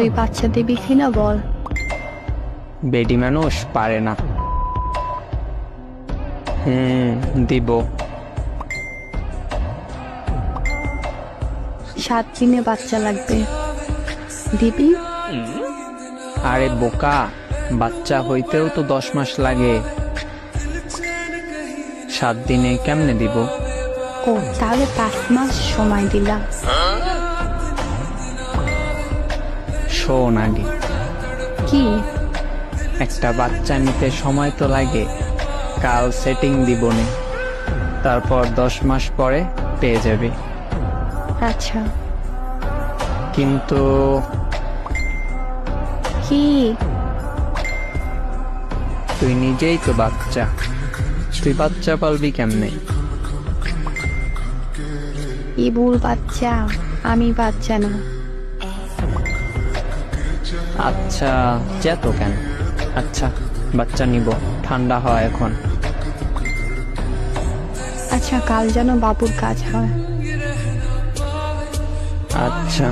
তুই বাচ্চা দিবি কিনা বল। বেডি মানুষ পারে না। দিব। 7 দিনে বাচ্চা লাগবে, দিবি? আরে বোকা, বাচ্চা হইতেও তো 10 মাস লাগে। 7 দিনে কেমনে দিব? ও তাহলে 5 মাস সময় দিলাম। শোন আগে, কি? একটা বাচ্চা নিতে সময় তো লাগে। কাল সেটিং দিবনে, তারপর 10 মাস পরে পেয়ে যাবে। আচ্ছা। কিন্তু কি? তুই নিজেই তো বাচ্চা, তুই বাচ্চা পালবি কেমনে? ইবুল বাচ্চা, আমি বাচ্চা না। আচ্ছা যেত কেন? আচ্ছা বাচ্চা নিব, ঠান্ডা হয় এখন। আচ্ছা কাল যেন বাবুর কাজ হয়। আচ্ছা।